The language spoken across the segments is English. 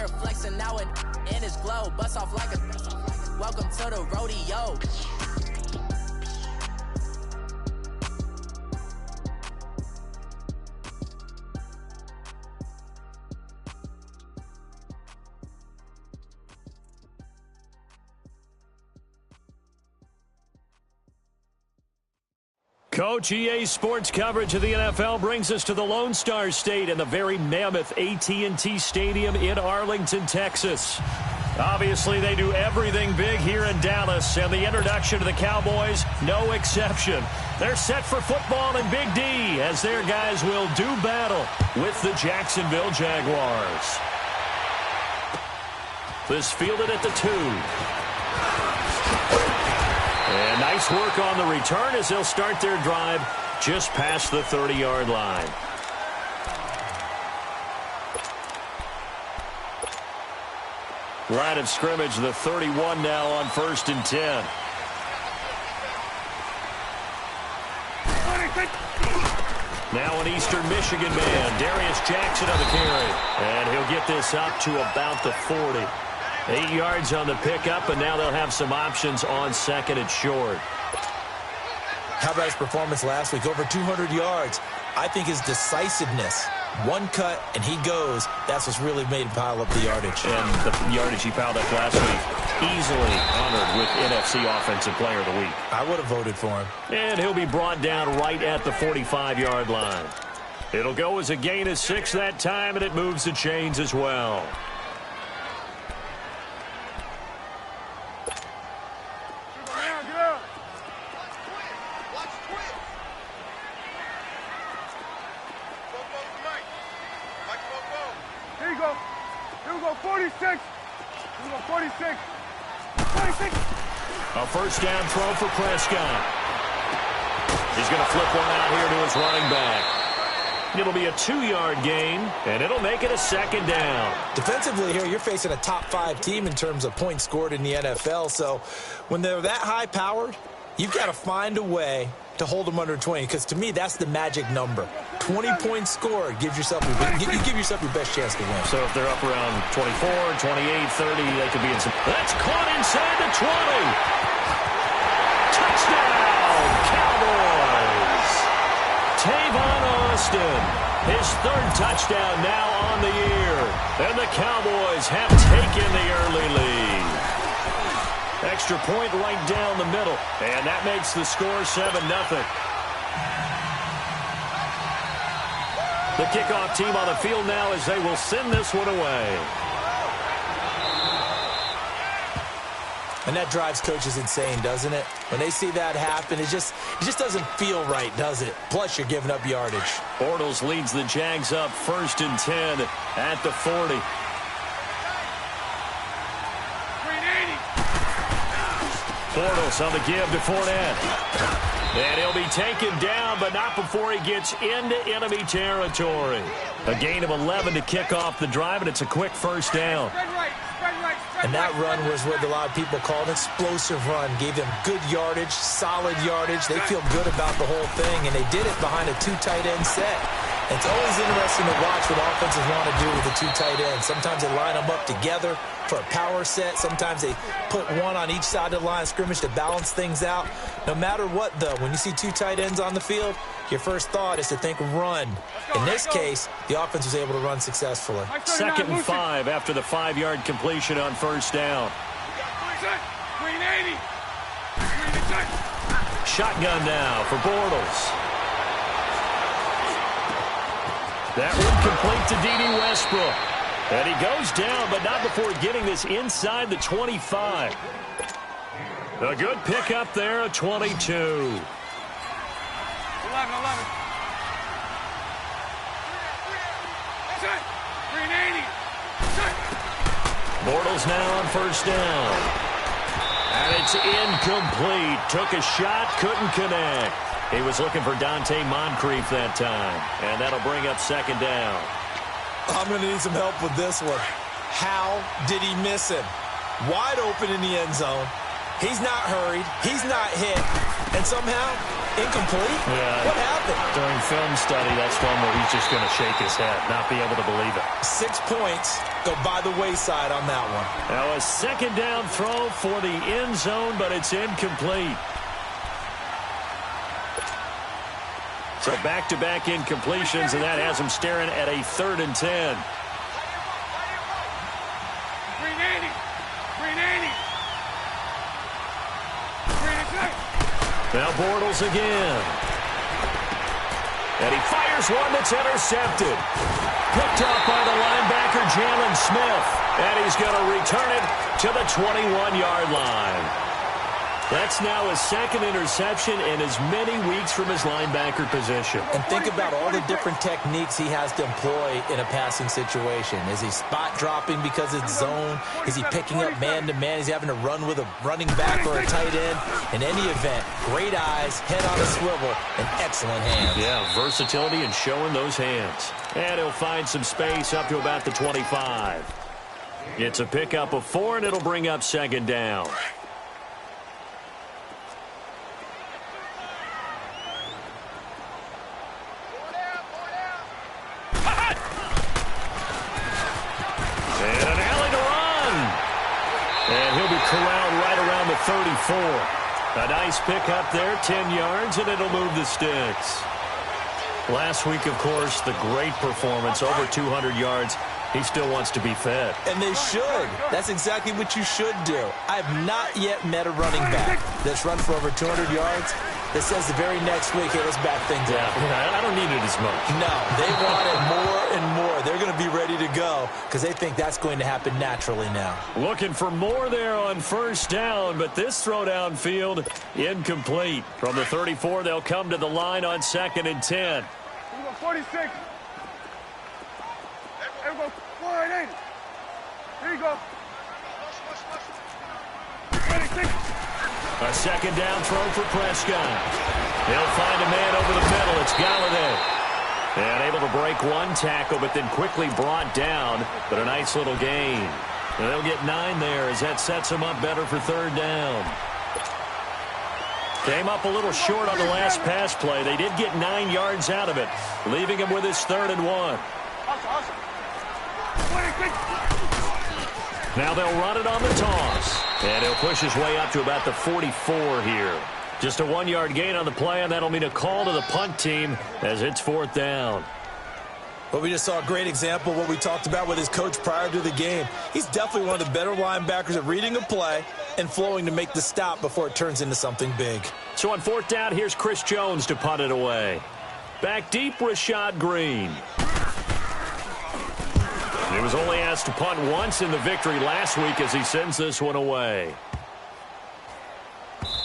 here flexing now and in his glow. Bust off like a welcome to the rodeo. Coach, EA Sports coverage of the NFL brings us to the Lone Star State and the very mammoth AT&T Stadium in Arlington, Texas. Obviously, they do everything big here in Dallas, and the introduction to the Cowboys, no exception. They're set for football in Big D as their guys will do battle with the Jacksonville Jaguars. This fielded at the 2. And nice work on the return as they'll start their drive just past the 30-yard line. Line of scrimmage, the 31 now on 1st and 10. Now an Eastern Michigan man, Darius Jackson on the carry. And he'll get this up to about the 40. 8 yards on the pickup, and now they'll have some options on 2nd and short. How about his performance last week? Over 200 yards. I think his decisiveness, one cut, and he goes. That's what's really made him pile up the yardage. And the yardage he piled up last week, easily honored with NFC Offensive Player of the Week. I would have voted for him. And he'll be brought down right at the 45-yard line. It'll go as a gain of 6 that time, and it moves the chains as well. A first down throw for Prescott. He's going to flip one out here to his running back. It'll be a 2-yard gain, and it'll make it a 2nd down. Defensively here, you're facing a top-5 team in terms of points scored in the NFL. So when they're that high-powered, you've got to find a way to hold them under 20, because to me, that's the magic number. 20 points scored gives yourself you give yourself your best chance to win. So if they're up around 24, 28, 30, they could be in some. That's caught inside the 20. Touchdown, Cowboys. Tavon Austin, his 3rd touchdown now on the year. And the Cowboys have taken the early lead. Extra point right down the middle. And that makes the score 7-0. The kickoff team on the field now as they will send this one away. And that drives coaches insane, doesn't it? When they see that happen, it just doesn't feel right, does it? Plus, you're giving up yardage. Bortles leads the Jags up 1st and 10 at the 40. Bortles on the give to Fournette. And he'll be taken down, but not before he gets into enemy territory. A gain of 11 to kick off the drive, and it's a quick first down. And that run was what a lot of people call an explosive run. Gave them good yardage, solid yardage. They feel good about the whole thing, and they did it behind a 2 tight end set. And it's always interesting to watch what offenses want to do with the 2 tight ends. Sometimes they line them up together for a power set. Sometimes they put one on each side of the line of scrimmage to balance things out. No matter what, though, when you see 2 tight ends on the field, your first thought is to think run. In this case, the offense was able to run successfully. 2nd and 5 after the 5-yard completion on first down. Shotgun now for Bortles. That one complete to D.D. Westbrook. And he goes down, but not before getting this inside the 25. A good pickup there at 22. 11. Bortles now on first down. And it's incomplete. Took a shot, couldn't connect. He was looking for Dante Moncrief that time. And that'll bring up 2nd down. I'm going to need some help with this one. How did he miss him? Wide open in the end zone. He's not hurried. He's not hit. And somehow, incomplete? Yeah. What happened? During film study, that's one where he's just going to shake his head, not be able to believe it. 6 points go by the wayside on that one. Now a second down throw for the end zone, but it's incomplete. So back-to-back incompletions, and that has him staring at a 3rd and 10. Now Bortles again. And he fires one that's intercepted. Picked up by the linebacker, Jalen Smith. And he's going to return it to the 21-yard line. That's now his 2nd interception in as many weeks from his linebacker position. And think about all the different techniques he has to employ in a passing situation. Is he spot dropping because it's zone? Is he picking up man-to-man? Is he having to run with a running back or a tight end? In any event, great eyes, head on a swivel, and excellent hands. Yeah, versatility and showing those hands. And he'll find some space up to about the 25. It's a pickup of 4, and it'll bring up 2nd down. Corralled right around the 34. A nice pickup there, 10 yards, and it'll move the sticks. Last week, of course, the great performance, over 200 yards. He still wants to be fed. And they should. That's exactly what you should do. I have not yet met a running back that's run for over 200 yards that says the very next week, hey, let's back things up. I don't need it as much. No, they want it more and more. They're going to be ready to go because they think that's going to happen naturally now. Looking for more there on 1st down, but this throw downfield incomplete. From the 34, they'll come to the line on 2nd and 10. 46. There we go. 480. Here you go. 26. A 2nd down throw for Prescott. They'll find a man over the middle. It's Galladay. And able to break one tackle, but then quickly brought down. But a nice little gain. And they'll get 9 there as that sets them up better for 3rd down. Came up a little short on the last pass play. They did get 9 yards out of it, leaving him with his 3rd and 1. Now they'll run it on the toss. And he'll push his way up to about the 44 here. Just a 1-yard gain on the play, and that'll mean a call to the punt team as it's 4th down. Well, we just saw a great example of what we talked about with his coach prior to the game. He's definitely one of the better linebackers at reading a play and flowing to make the stop before it turns into something big. So on 4th down, here's Chris Jones to punt it away. Back deep, Rashad Green. He was only asked to punt once in the victory last week as he sends this one away.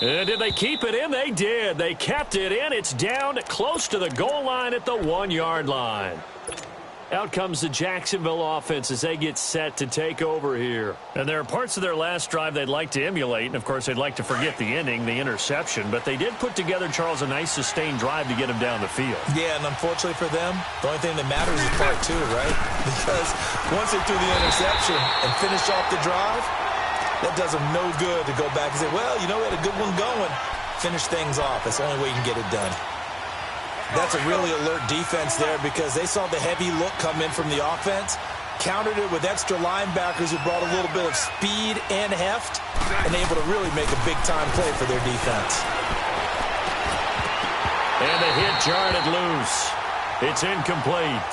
And did they keep it in? They did. They kept it in. It's down close to the goal line at the 1-yard line. Out comes the Jacksonville offense as they get set to take over here. And there are parts of their last drive they'd like to emulate. And, of course, they'd like to forget the ending, the interception. But they did put together, Charles, a nice sustained drive to get him down the field. Yeah, and unfortunately for them, the only thing that matters is part 2, right? Because once they threw the interception and finished off the drive, that does them no good to go back and say, well, you know, we had a good one going. Finish things off. That's the only way you can get it done. That's a really alert defense there because they saw the heavy look come in from the offense, countered it with extra linebackers who brought a little bit of speed and heft, and able to really make a big-time play for their defense. And the hit jarred it loose. It's incomplete.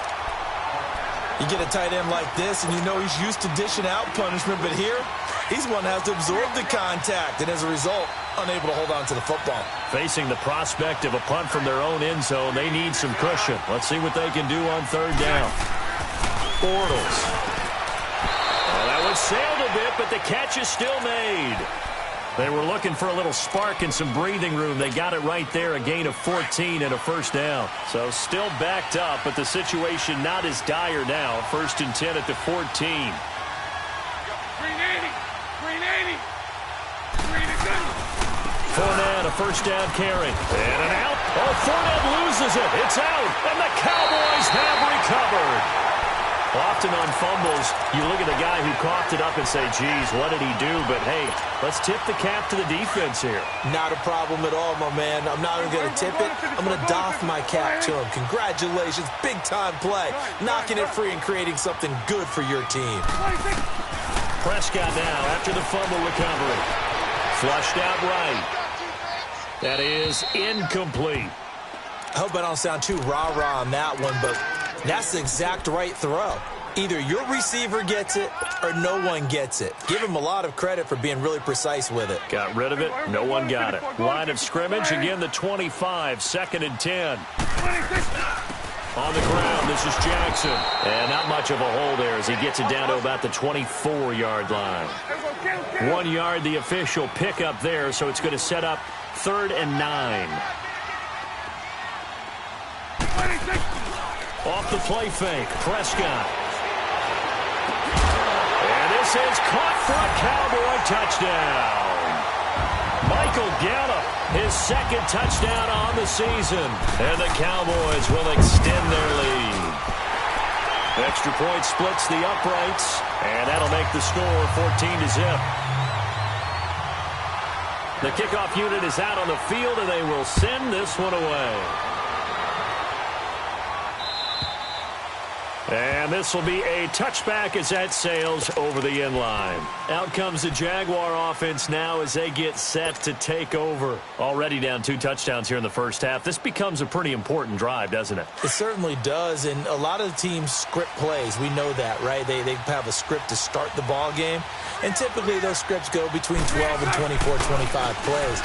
You get a tight end like this, and you know he's used to dishing out punishment, but here, he's one that has to absorb the contact, and as a result, unable to hold on to the football. Facing the prospect of a punt from their own end zone, they need some cushion. Let's see what they can do on 3rd down. Bortles. Well, that one sailed a bit, but the catch is still made. They were looking for a little spark and some breathing room. They got it right there, a gain of 14 and a 1st down. So still backed up, but the situation not as dire now. 1st and 10 at the 14. 380. Fournette, a 1st down carry. And an out. Oh, Fournette loses it. It's out. And the Cowboys have recovered. Often on fumbles, you look at the guy who coughed it up and say, geez, what did he do? But, hey, let's tip the cap to the defense here. Not a problem at all, my man. I'm not even going to tip it. I'm going to doff my cap to him. Congratulations. Big-time play. Knocking it free and creating something good for your team. Prescott now after the fumble recovery. Flushed out right. That is incomplete. I hope I don't sound too rah-rah on that one, but that's the exact right throw. Either your receiver gets it or no one gets it. Give him a lot of credit for being really precise with it. Got rid of it. No one got it. Line of scrimmage. Again, the 25. 2nd and 10. On the ground, this is Jackson. And not much of a hole there as he gets it down to about the 24-yard line. 1 yard, the official pickup there, so it's going to set up 3rd and 9. Off the play fake, Prescott. And this is caught for a Cowboy touchdown. Michael Gallup, his 2nd touchdown on the season. And the Cowboys will extend their lead. Extra point splits the uprights, and that'll make the score 14-0. The kickoff unit is out on the field, and they will send this one away. And this will be a touchback as that sails over the end line. Out comes the Jaguar offense now as they get set to take over. Already down 2 touchdowns here in the first half. This becomes a pretty important drive, doesn't it? It certainly does, and a lot of the teams script plays. We know that, right? They have a script to start the ball game, and typically those scripts go between 12 and 24, 25 plays.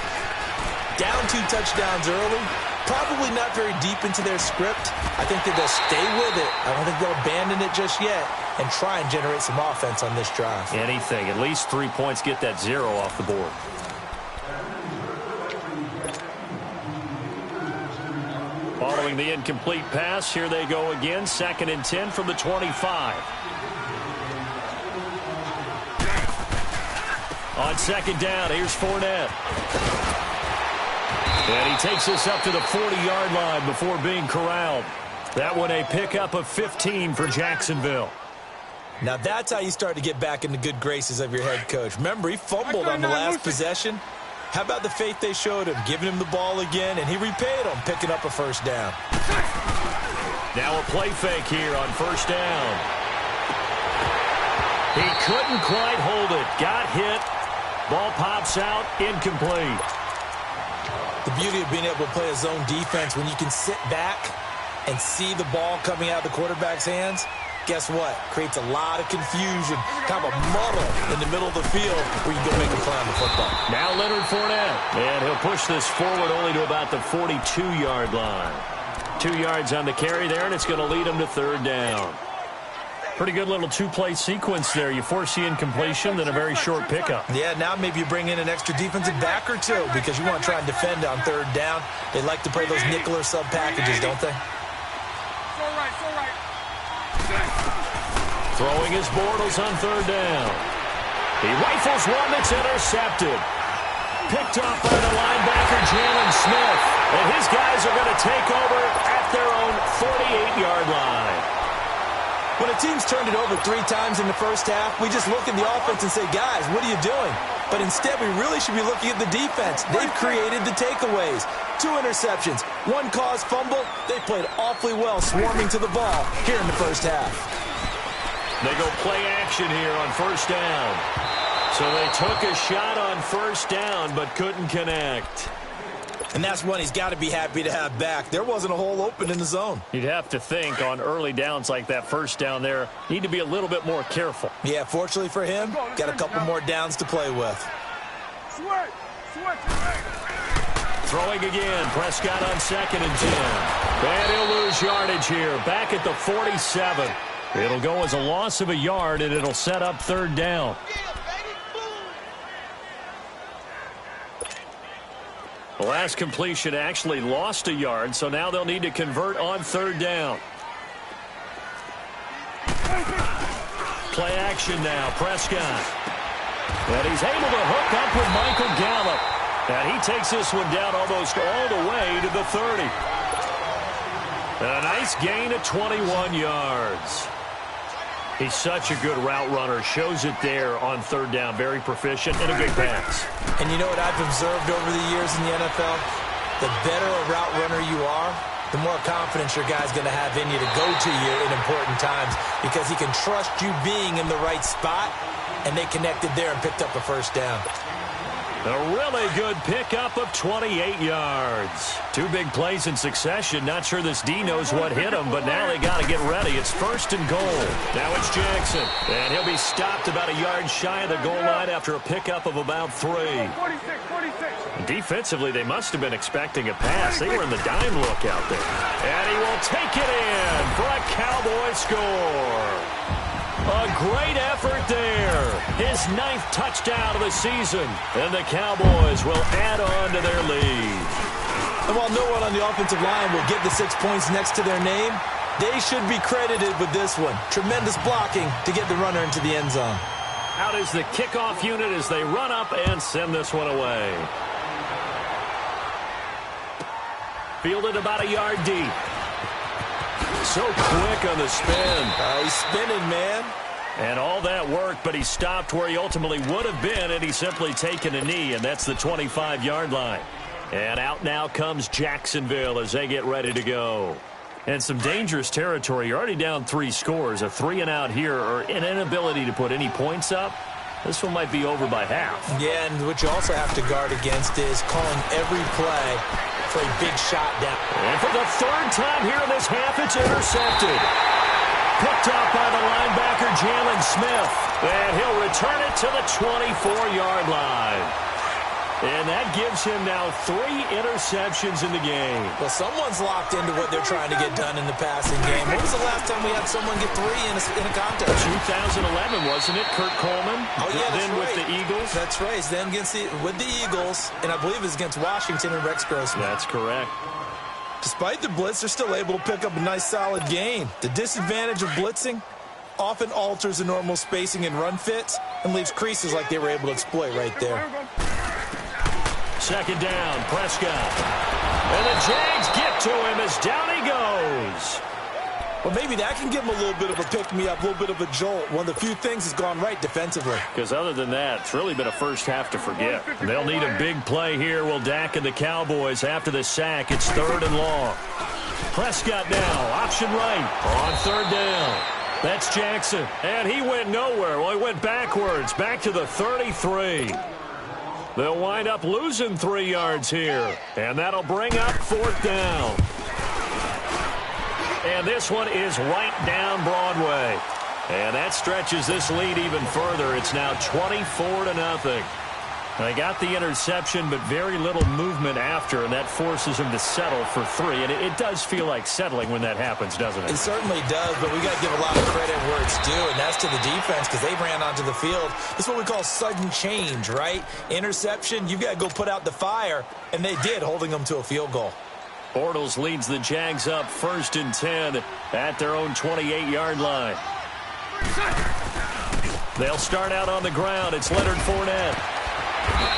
Down 2 touchdowns early. Probably not very deep into their script. I think that they'll stay with it. I don't think they'll abandon it just yet and try and generate some offense on this drive. Anything. At least 3 points, get that 0 off the board. Following the incomplete pass, here they go again. 2nd and 10 from the 25. On 2nd down, here's Fournette. And he takes us up to the 40-yard line before being corralled. That one a pickup of 15 for Jacksonville. Now that's how you start to get back in the good graces of your head coach. Remember, he fumbled on the last possession. How about the faith they showed him, giving him the ball again, and he repaid them, picking up a 1st down. Now a play fake here on 1st down. He couldn't quite hold it. Got hit. Ball pops out, incomplete. The beauty of being able to play a zone defense when you can sit back and see the ball coming out of the quarterback's hands, guess what? Creates a lot of confusion, kind of a muddle in the middle of the field where you can go make a play on the football. Now Leonard Fournette, and he'll push this forward only to about the 42-yard line. 2 yards on the carry there, and it's going to lead him to 3rd down. Pretty good little 2-play sequence there. You force the incompletion, then a very short pickup. Yeah, now maybe you bring in an extra defensive back or 2 because you want to try and defend on 3rd down. They like to play those nickel or sub packages, don't they? Throwing his Bortles on 3rd down. He rifles one that's intercepted. Picked off by the linebacker, Jalen Smith. And his guys are going to take over at their own 48-yard line. When a team's turned it over 3 times in the first half, we just look at the offense and say, guys, what are you doing? But instead, we really should be looking at the defense. They've created the takeaways. 2 interceptions, 1 caused fumble. They played awfully well swarming to the ball here in the first half. They go play action here on 1st down. So they took a shot on 1st down but couldn't connect. And that's one he's got to be happy to have back. There wasn't a hole open in the zone. You'd have to think on early downs like that 1st down there, need to be a little bit more careful. Yeah, fortunately for him, got a couple more downs to play with. Throwing again, Prescott on 2nd and 10. And he'll lose yardage here, back at the 47. It'll go as a loss of a yard, and it'll set up 3rd down. The last completion actually lost a yard, so now they'll need to convert on 3rd down. Play action now, Prescott. And he's able to hook up with Michael Gallup. And he takes this one down almost all the way to the 30. A nice gain of 21 yards. He's such a good route runner. Shows it there on third down. Very proficient and a good pass. And you know what I've observed over the years in the NFL? The better a route runner you are, the more confidence your guy's going to have in you to go to you in important times because he can trust you being in the right spot, and they connected there and picked up a first down. A really good pickup of 28 yards. Two big plays in succession. Not sure this D knows what hit him, but now they got to get ready. It's 1st and goal. Now it's Jackson. And he'll be stopped about a yard shy of the goal line after a pickup of about 3. 46. Defensively, they must have been expecting a pass. They were in the dime look out there. And he will take it in for a Cowboy score. A great effort there. His 9th touchdown of the season. And the Cowboys will add on to their lead. And while no one on the offensive line will get the 6 points next to their name, they should be credited with this one. Tremendous blocking to get the runner into the end zone. Out is the kickoff unit as they run up and send this one away. Fielded about a yard deep. So quick on the spin. He's spinning, man. And all that work, but he stopped where he ultimately would have been, and he's simply taken a knee, and that's the 25-yard line. And out now comes Jacksonville as they get ready to go. And some dangerous territory. You're already down 3 scores. A 3-and-out here, or an inability to put any points up. This one might be over by half. Yeah, and what you also have to guard against is calling every play for a big shot down. And for the 3rd time here in this half, it's intercepted. Picked up by the linebacker, Jalen Smith. And he'll return it to the 24-yard line. And that gives him now 3 interceptions in the game. Well, someone's locked into what they're trying to get done in the passing game. When was the last time we had someone get 3 in a contest? 2011, wasn't it? Kurt Coleman. Oh, yeah, then right. with the Eagles. That's right. Then with the Eagles, and I believe it's against Washington and Rex Grossman. That's correct. Despite the blitz, they're still able to pick up a nice, solid gain. The disadvantage of blitzing often alters the normal spacing and run fits and leaves creases like they were able to exploit right there. 2nd down, Prescott. And the Jags get to him as down he goes. Well, maybe that can give him a little bit of a pick-me-up, a little bit of a jolt. One of the few things has gone right defensively. Because other than that, it's really been a first half to forget. They'll need a big play here. Will Dak and the Cowboys after the sack. It's 3rd and long. Prescott now, option right on 3rd down. That's Jackson. And he went nowhere. Well, he went backwards, back to the 33. They'll wind up losing 3 yards here. And that'll bring up 4th down. And this one is right down Broadway. And that stretches this lead even further. It's now 24-0. They got the interception, but very little movement after, and that forces him to settle for 3. And it does feel like settling when that happens, doesn't it? It certainly does, but we got to give a lot of credit where it's due, and that's to the defense because they ran onto the field. This is what we call sudden change, right? Interception, you've got to go put out the fire, and they did, holding them to a field goal. Bortles leads the Jags up 1st and 10 at their own 28-yard line. They'll start out on the ground. It's Leonard Fournette.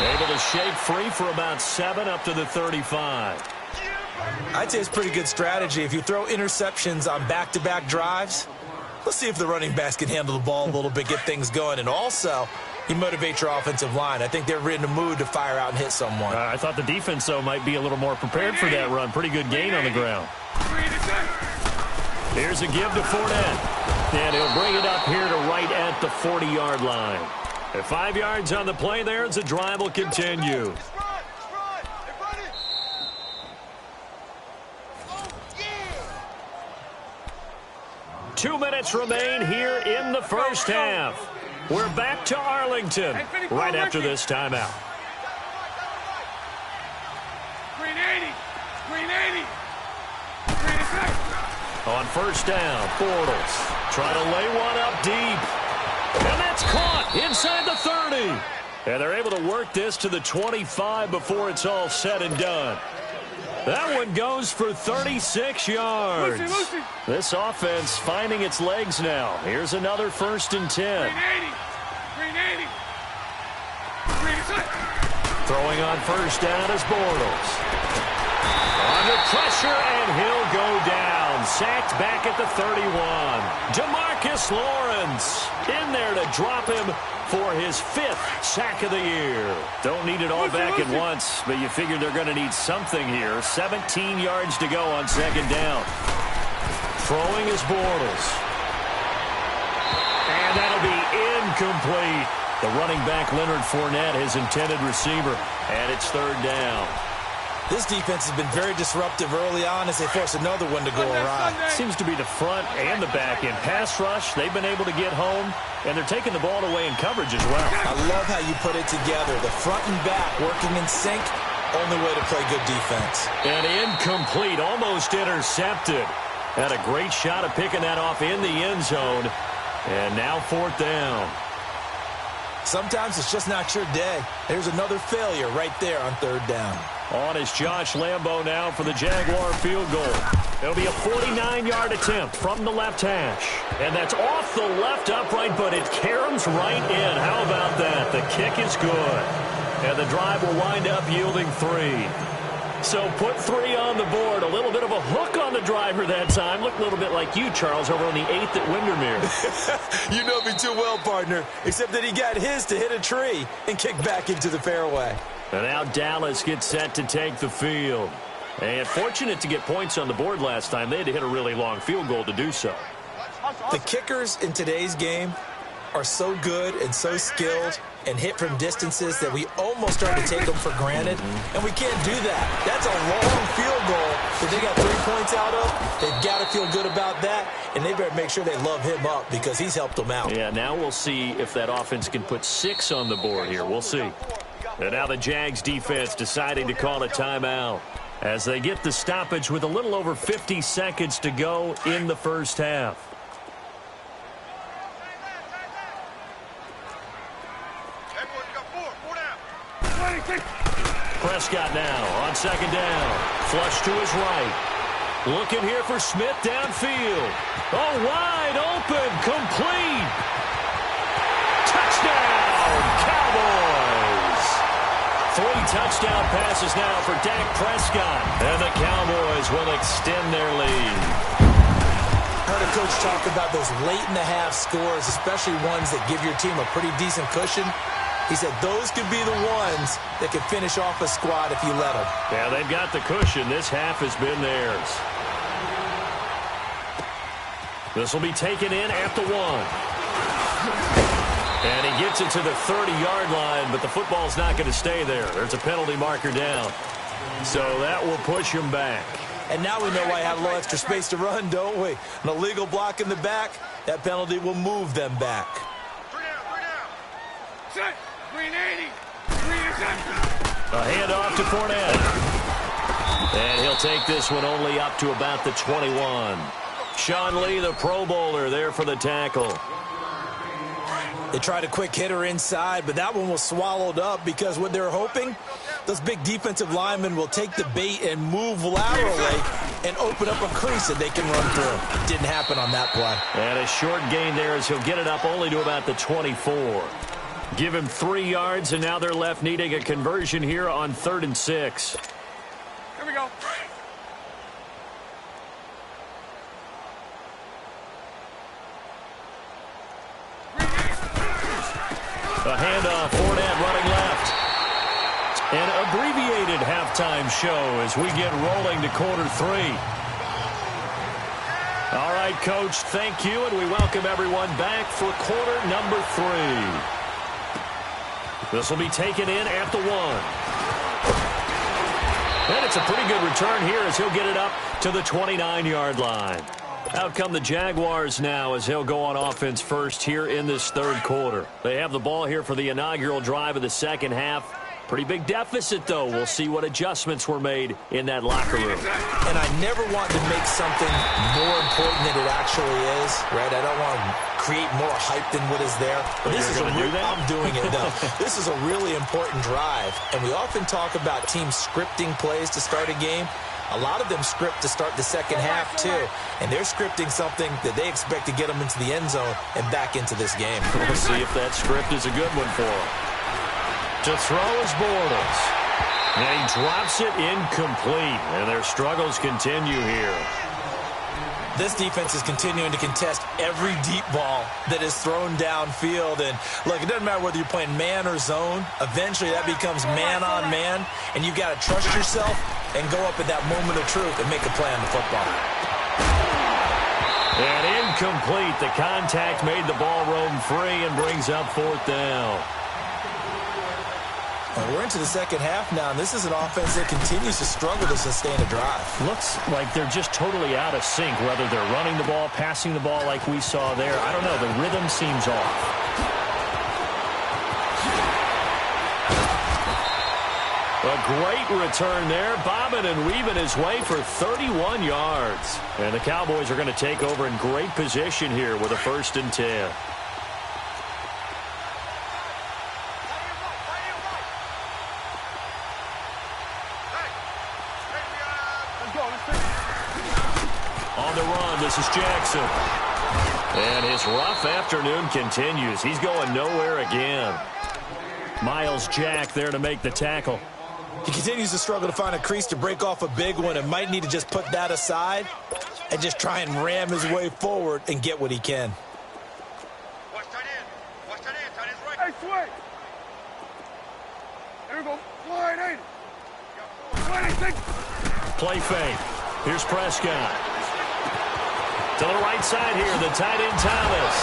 Able to shake free for about 7 up to the 35. I'd say it's pretty good strategy. If you throw interceptions on back-to-back drives, let's see if the running backs can handle the ball a little bit, get things going. And also, you motivate your offensive line. I think they're in the mood to fire out and hit someone. I thought the defense, though, might be a little more prepared for that run. Pretty good gain on the ground. Here's a give to Fournette. And he'll bring it up here to right at the 40-yard line. At 5 yards on the play there, as the drive will continue. 2 minutes remain here in the first half. We're back to Arlington right after this timeout. Green 80. Green 80. On 1st down, Bortles trying to lay one up deep. And that's caught inside the 30. And they're able to work this to the 25 before it's all said and done. That one goes for 36 yards. This offense finding its legs now. Here's another 1st and 10. Green 80. Throwing on 1st down is Bortles. Under pressure, and he'll go down. and sacked back at the 31. DeMarcus Lawrence in there to drop him for his 5th sack of the year. Don't need it all back at once, but you figure they're going to need something here. 17 yards to go on 2nd down. Throwing is Bortles. And that'll be incomplete. The running back, Leonard Fournette, his intended receiver, and it's 3rd down. This defense has been very disruptive early on as they force another one to go awry. Seems to be the front and the back end. Pass rush, they've been able to get home, and they're taking the ball away in coverage as well. I love how you put it together. The front and back working in sync, only way to play good defense. And incomplete, almost intercepted. Had a great shot of picking that off in the end zone. And now 4th down. Sometimes it's just not your day. There's another failure right there on 3rd down. On is Josh Lambo now for the Jaguar field goal. It'll be a 49-yard attempt from the left hash. And that's off the left upright, but it caroms right in. How about that? The kick is good. And the drive will wind up yielding 3. So put 3 on the board. A little bit of a hook on the driver that time. Looked a little bit like you, Charles, over on the 8th at Windermere. You know me too well, partner, except that he got his to hit a tree and kick back into the fairway. And now Dallas gets set to take the field. And fortunate to get points on the board last time. They had to hit a really long field goal to do so. The kickers in today's game are so good and so skilled and hit from distances that we almost start to take them for granted, and we can't do that. That's a long field goal that they got 3 points out of. They've got to feel good about that, and they better make sure they love him up because he's helped them out. Yeah, now we'll see if that offense can put 6 on the board here. We'll see. And now the Jags defense deciding to call a timeout as they get the stoppage with a little over 50 seconds to go in the first half. Prescott now on 2nd down. Flush to his right. Looking here for Smith downfield. Oh, wide open. Complete. Touchdown, Cowboys. 3 touchdown passes now for Dak Prescott. And the Cowboys will extend their lead. Heard a coach talk about those late-in-the-half scores, especially ones that give your team a pretty decent cushion. He said those could be the ones that could finish off a squad if you let them. Yeah, they've got the cushion. This half has been theirs. This will be taken in at the 1. And he gets it to the 30-yard line, but the football's not going to stay there. There's a penalty marker down. So that will push him back. And now we know why I have a little extra space to run, don't we? An illegal block in the back, that penalty will move them back. 3 down. Set. 380. 3 interception. A handoff to Fournette. And he'll take this one only up to about the 21. Sean Lee, the Pro Bowler, there for the tackle. They tried a quick hitter inside, but that one was swallowed up because what they're hoping, those big defensive linemen will take the bait and move laterally and open up a crease that they can run through. Didn't happen on that play. And a short gain there as he'll get it up only to about the 24. Give him 3 yards, and now they're left needing a conversion here on 3rd and 6. Here we go. A handoff, Fournette running left. An abbreviated halftime show as we get rolling to quarter 3. All right, Coach, thank you, and we welcome everyone back for quarter number 3. This will be taken in at the 1. And it's a pretty good return here as he'll get it up to the 29-yard line. Out come the Jaguars now as they'll go on offense first here in this 3rd quarter. They have the ball here for the inaugural drive of the 2nd half. Pretty big deficit, though. We'll see what adjustments were made in that locker room. And I never want to make something more important than it actually is, right? I don't want to create more hype than what is there. But this is I'm doing it, though. This is a really important drive. And we often talk about teams scripting plays to start a game. A lot of them script to start the 2nd half, too. And they're scripting something that they expect to get them into the end zone and back into this game. We'll see if that script is a good one for them. To throw is Bortles. And he drops it incomplete. And their struggles continue here. This defense is continuing to contest every deep ball that is thrown downfield. And look, it doesn't matter whether you're playing man or zone. Eventually, that becomes man on man. And you've got to trust yourself and go up at that moment of truth and make a play on the football. And incomplete. The contact made the ball roam free and brings up 4th down. And we're into the second half now, and this is an offense that continues to struggle to sustain a drive. Looks like they're just totally out of sync, whether they're running the ball, passing the ball like we saw there. I don't know. The rhythm seems off. A great return there, bobbing and weaving his way for 31 yards. And the Cowboys are going to take over in great position here with a 1st and 10. On the run, this is Jackson. And his rough afternoon continues. He's going nowhere again. Miles Jack there to make the tackle. He continues to struggle to find a crease to break off a big one and might need to just put that aside and just try and ram his way forward and get what he can. Watch tight end. Watch tight end. Tight end's right. Hey, swing. There we go. Wide 80. Play fake. Here's Prescott. To the right side here, the tight end Thomas.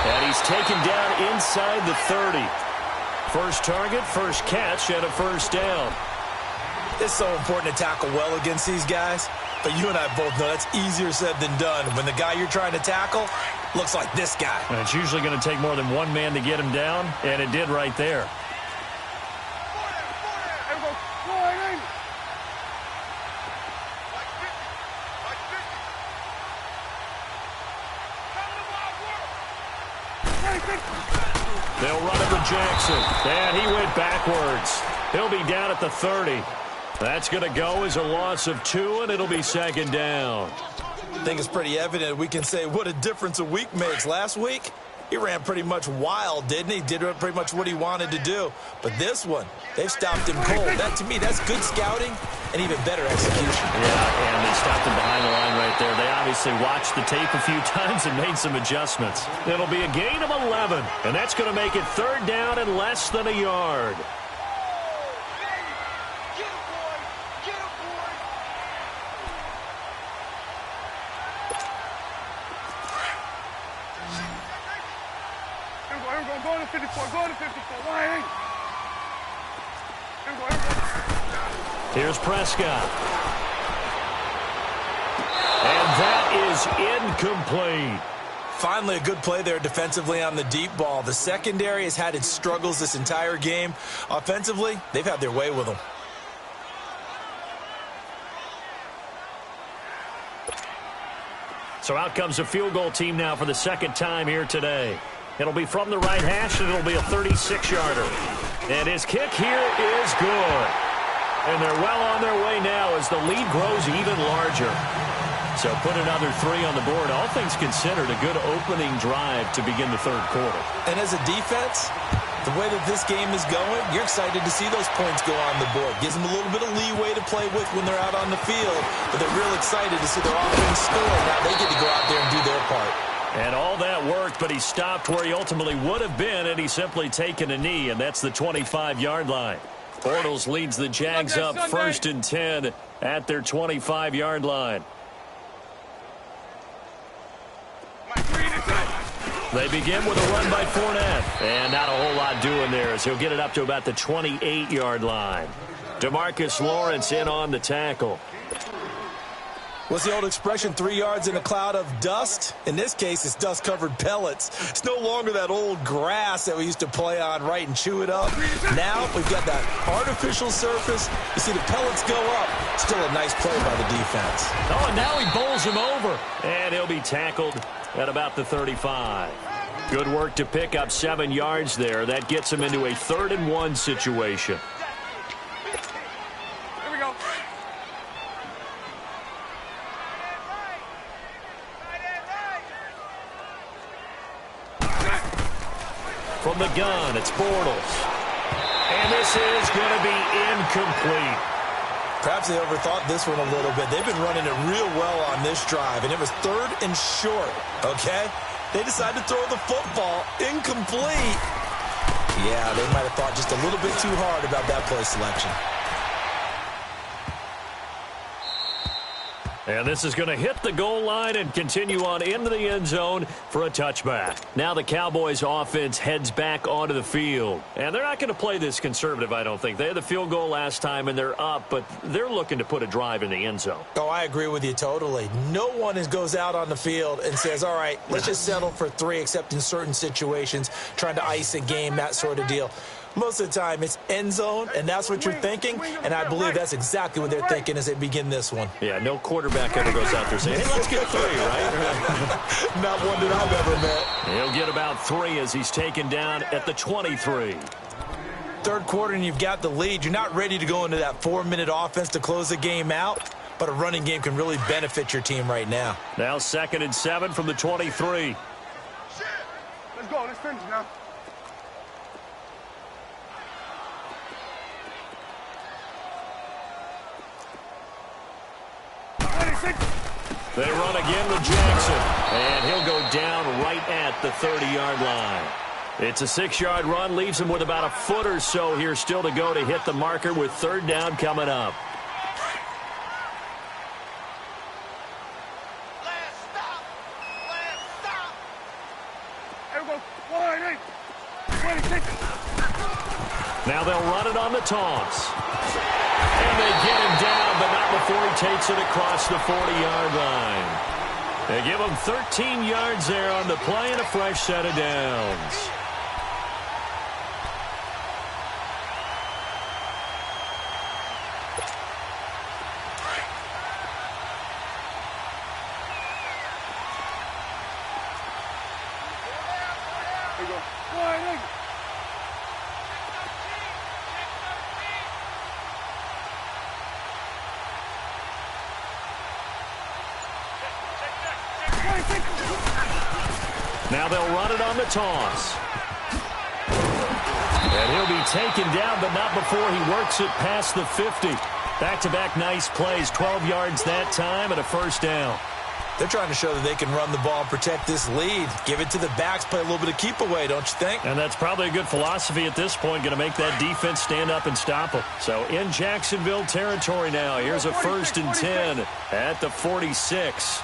And he's taken down inside the 30. First target, first catch, and a 1st down. It's so important to tackle well against these guys, but you and I both know that's easier said than done when the guy you're trying to tackle looks like this guy. And it's usually going to take more than one man to get him down, and it did right there. They'll run it with Jackson. And he went backwards. He'll be down at the 30. That's going to go as a loss of 2, and it'll be 2nd down. I think it's pretty evident we can say what a difference a week makes. Last week, he ran pretty much wild, didn't he? Did pretty much what he wanted to do. But this one, they've stopped him cold. That, to me, that's good scouting and even better execution. Yeah, and they stopped him behind the line right there. They obviously watched the tape a few times and made some adjustments. It'll be a gain of 11, and that's going to make it 3rd down and less than a yard. Go to 54. Go to 54. Wide 8. Here's Prescott. And that is incomplete. Finally, a good play there defensively on the deep ball. The secondary has had its struggles this entire game. Offensively, they've had their way with them. So out comes a field goal team now for the 2nd time here today. It'll be from the right hash, and it'll be a 36-yarder. And his kick here is good. And they're well on their way now as the lead grows even larger. So put another 3 on the board. All things considered, a good opening drive to begin the 3rd quarter. And as a defense, the way that this game is going, you're excited to see those points go on the board. Gives them a little bit of leeway to play with when they're out on the field. But they're real excited to see their offense score. Now they get to go out there and do their part. And all that worked, but he stopped where he ultimately would have been, and he's simply taken a knee, and that's the 25-yard line. Bortles leads the Jags up 1st and 10 at their 25-yard line. They begin with a run by Fournette, and not a whole lot doing there as he'll get it up to about the 28-yard line. DeMarcus Lawrence in on the tackle. What's the old expression, 3 yards in a cloud of dust? In this case, it's dust-covered pellets. It's no longer that old grass that we used to play on, right, and chew it up. Now we've got that artificial surface. You see the pellets go up. Still a nice play by the defense. Oh, and now he bowls him over. And he'll be tackled at about the 35. Good work to pick up 7 yards there. That gets him into a 3rd and 1 situation. Here we go. From the gun, it's Bortles. And this is going to be incomplete. Perhaps they overthought this one a little bit. They've been running it real well on this drive, and it was 3rd and short, okay? They decided to throw the football incomplete. Yeah, they might have thought just a little bit too hard about that play selection. And this is going to hit the goal line and continue on into the end zone for a touchback. Now the Cowboys offense heads back onto the field. And they're not going to play this conservative, I don't think. They had the field goal last time, and they're up, but they're looking to put a drive in the end zone. Oh, I agree with you totally. No one goes out on the field and says, all right, let's just settle for 3, except in certain situations, trying to ice a game, that sort of deal. Most of the time, it's end zone, and that's what you're thinking, and I believe that's exactly what they're thinking as they begin this one. Yeah, no quarterback ever goes out there saying, hey, let's get 3, right? Not one that I've ever met. He'll get about 3 as he's taken down at the 23. Third quarter, and you've got the lead. You're not ready to go into that 4-minute offense to close the game out, but a running game can really benefit your team right now. Now 2nd and 7 from the 23. Shit. Let's go. Let's finish now. They run again with Jackson, and he'll go down right at the 30-yard line. It's a 6-yard run, leaves him with about a foot or so here still to go to hit the marker with 3rd down coming up. Last stop. Last stop. Here we go. 1-8. 26. Now they'll run it on the toss. And they get him down, but not before he takes it across the 40-yard line. They give him 13 yards there on the play and a fresh set of downs. Here we go. 1-8. Now they'll run it on the toss. And he'll be taken down, but not before he works it past the 50. Back-to-back nice plays, 12 yards that time and a 1st down. They're trying to show that they can run the ball and protect this lead. Give it to the backs, play a little bit of keep away, don't you think? And that's probably a good philosophy at this point, going to make that defense stand up and stop them. So in Jacksonville territory now, here's a 1st and 10 at the 46.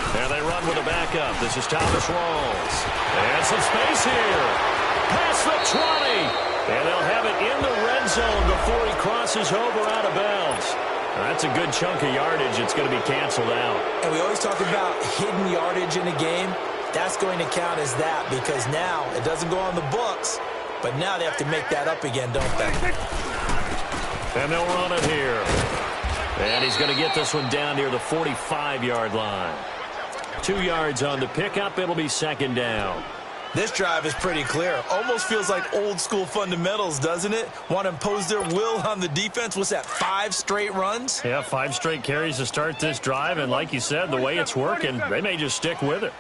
There they run with a backup. This is Thomas Rawls. And some space here. Past the 20. And they'll have it in the red zone before he crosses over out of bounds. That's a good chunk of yardage. It's going to be canceled out. And we always talk about hidden yardage in a game. That's going to count as that because now it doesn't go on the books, but now they have to make that up again, don't they? And they'll run it here. And he's going to get this one down near the 45-yard line. 2 yards on the pickup. It'll be 2nd down. This drive is pretty clear. Almost feels like old-school fundamentals, doesn't it? Want to impose their will on the defense. What's that, 5 straight runs? Yeah, 5 straight carries to start this drive. And like you said, the way it's working, they may just stick with it.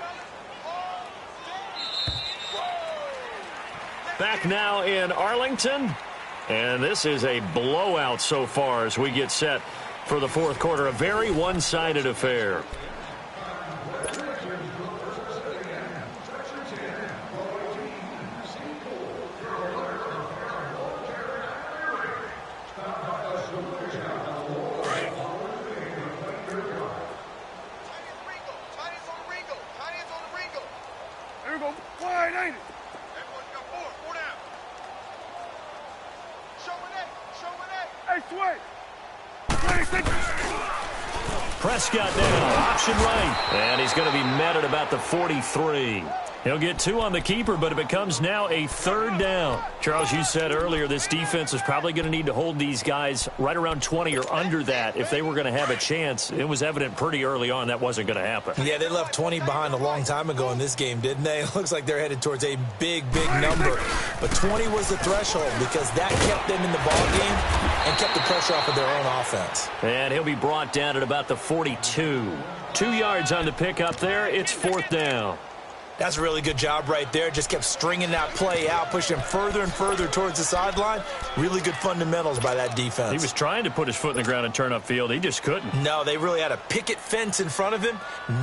Back now in Arlington. And this is a blowout so far as we get set for the 4th quarter. A very one-sided affair. Prescott now, option right. And he's going to be met at about the 43. He'll get 2 on the keeper, but it becomes now a 3rd down. Charles, you said earlier this defense is probably going to need to hold these guys right around 20 or under that if they were going to have a chance. It was evident pretty early on that wasn't going to happen. Yeah, they left 20 behind a long time ago in this game, didn't they? It looks like they're headed towards a big, big number. But 20 was the threshold because that kept them in the ball game and kept the pressure off of their own offense. And he'll be brought down at about the 42. 2 yards on the pickup there. It's 4th down. That's a really good job right there. Just kept stringing that play out, pushing him further and further towards the sideline. Really good fundamentals by that defense. He was trying to put his foot in the ground and turn upfield. He just couldn't. No, they really had a picket fence in front of him.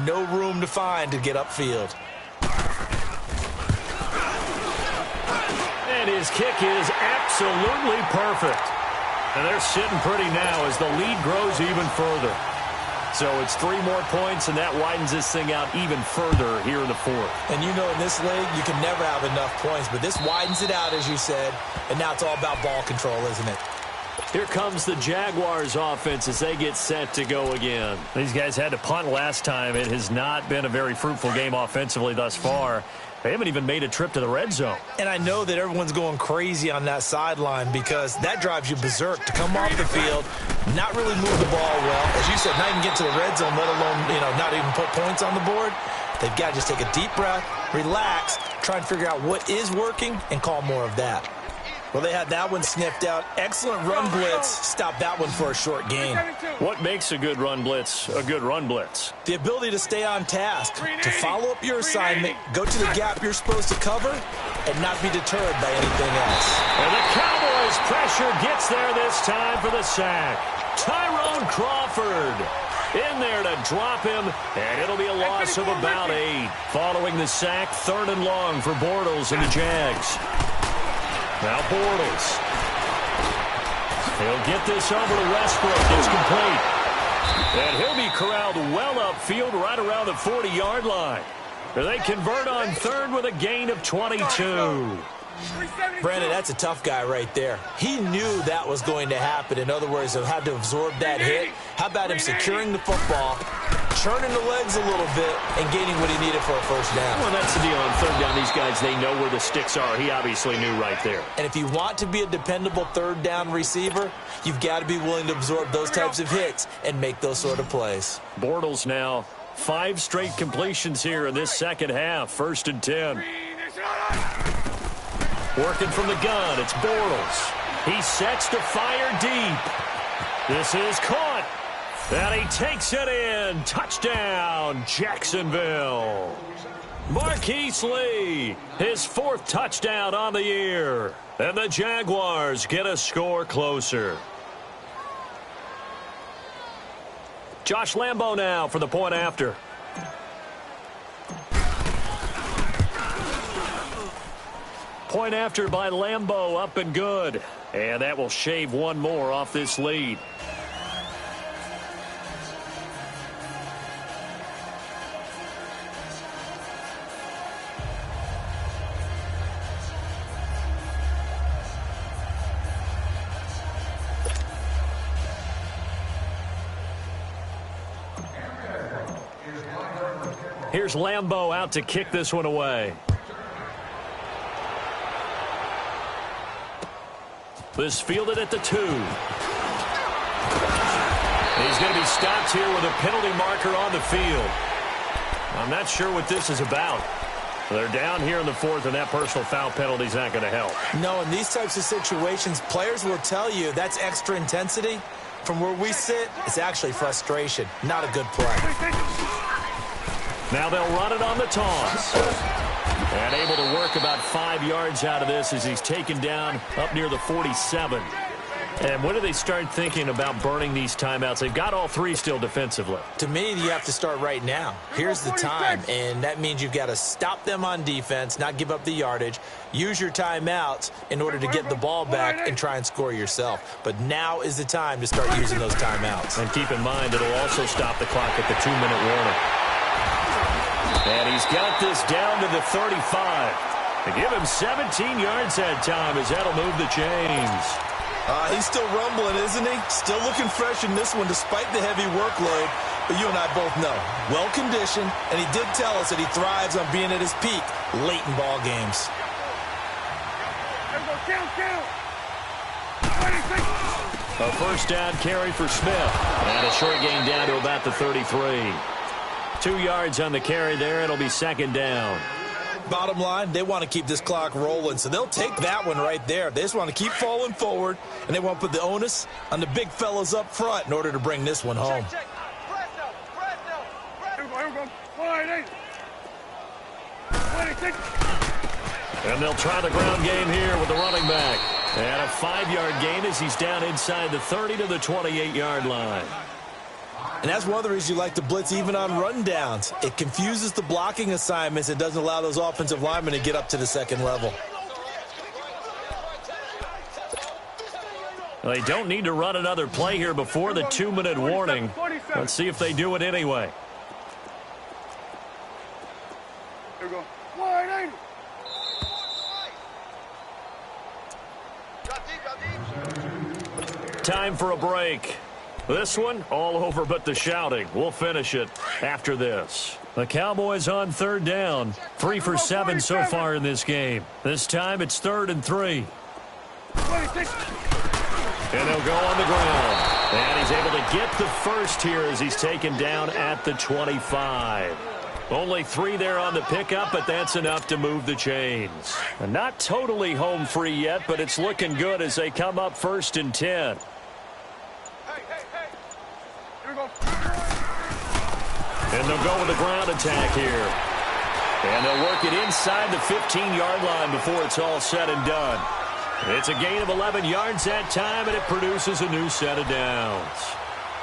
No room to find to get upfield. And his kick is absolutely perfect. And they're sitting pretty now as the lead grows even further. So it's 3 more points, and that widens this thing out even further here in the fourth. And you know in this league, you can never have enough points, but this widens it out, as you said, and now it's all about ball control, isn't it? Here comes the Jaguars offense as they get set to go again. These guys had to punt last time. It has not been a very fruitful game offensively thus far. They haven't even made a trip to the red zone. And I know that everyone's going crazy on that sideline because that drives you berserk to come off the field, not really move the ball well. As you said, not even get to the red zone, let alone, not even put points on the board. They've got to just take a deep breath, relax, try and figure out what is working, and call more of that. Well, they had that one sniffed out. Excellent run blitz. Stop that one for a short gain. What makes a good run blitz a good run blitz? The ability to stay on task, to follow up your assignment, go to the gap you're supposed to cover, and not be deterred by anything else. And the Cowboys' pressure gets there this time for the sack. Tyrone Crawford in there to drop him, and it'll be a loss of about 8. Following the sack, 3rd and long for Bortles and the Jags. Now Bortles. He'll get this over to Westbrook. It's complete. And he'll be corralled well upfield right around the 40-yard line. They convert on 3rd with a gain of 22. Brandon, that's a tough guy right there. He knew that was going to happen. In other words, he'll have to absorb that hit. How about him securing the football, churning the legs a little bit, and gaining what he needed for a first down? Well, that's the deal on 3rd down. These guys, they know where the sticks are. He obviously knew right there. And if you want to be a dependable 3rd down receiver, you've got to be willing to absorb those types of hits and make those sort of plays. Bortles now, 5 straight completions here in this second half. 1st and 10. Working from the gun, it's Bortles. He sets to fire deep. This is caught. And he takes it in. Touchdown, Jacksonville. Marquise Lee, his 4th touchdown on the year. And the Jaguars get a score closer. Josh Lambo now for the point after. Point after by Lambo, up and good. And that will shave 1 more off this lead. Here's Lambo out to kick this one away. This fielded at the 2. He's going to be stopped here with a penalty marker on the field. I'm not sure what this is about. They're down here in the 4th, and that personal foul penalty is not going to help. No, in these types of situations, players will tell you that's extra intensity. From where we sit, it's actually frustration. Not a good play. Now they'll run it on the toss. And able to work about 5 yards out of this as he's taken down up near the 47. And when do they start thinking about burning these timeouts? They've got all 3 still defensively. To me, you have to start right now. Here's the time, and that means you've got to stop them on defense, not give up the yardage, use your timeouts in order to get the ball back and try and score yourself. But now is the time to start using those timeouts. And keep in mind, it'll also stop the clock at the 2-minute warning. And he's got this down to the 35. They give him 17 yards that time as that'll move the chains. He's still rumbling, isn't he? Still looking fresh in this one despite the heavy workload. But you and I both know, well-conditioned, and he did tell us that he thrives on being at his peak late in ball games. A first down carry for Smith. And a short gain down to about the 33. 2 yards on the carry there. It'll be 2nd down. Bottom line, they want to keep this clock rolling, so they'll take that one right there. They just want to keep falling forward, and they want to put the onus on the big fellas up front in order to bring this one home. And they'll try the ground game here with the running back. And a 5-yard gain as he's down inside the 30 to the 28-yard line. And that's one of the reasons you like to blitz even on rundowns. It confuses the blocking assignments and doesn't allow those offensive linemen to get up to the second level. They don't need to run another play here before the 2-minute warning. Let's see if they do it anyway. Here we go. Time for a break. This one, all over but the shouting. We'll finish it after this. The Cowboys on 3rd down. 3 for 7 so far in this game. This time it's 3rd and 3. And they'll go on the ground. And he's able to get the first here as he's taken down at the 25. Only 3 there on the pickup, but that's enough to move the chains. And not totally home free yet, but it's looking good as they come up 1st and 10. And they'll go with the ground attack here. And they'll work it inside the 15-yard line before it's all said and done. It's a gain of 11 yards that time, and it produces a new set of downs.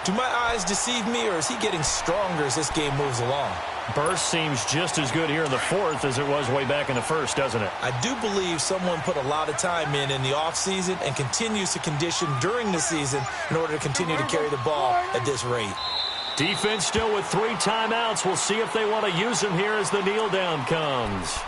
Do my eyes deceive me, or is he getting stronger as this game moves along? Burst seems just as good here in the 4th as it was way back in the 1st, doesn't it? I do believe someone put a lot of time in the offseason and continues to condition during the season in order to continue to carry the ball at this rate. Defense still with 3 timeouts. We'll see if they want to use them here as the kneel down comes.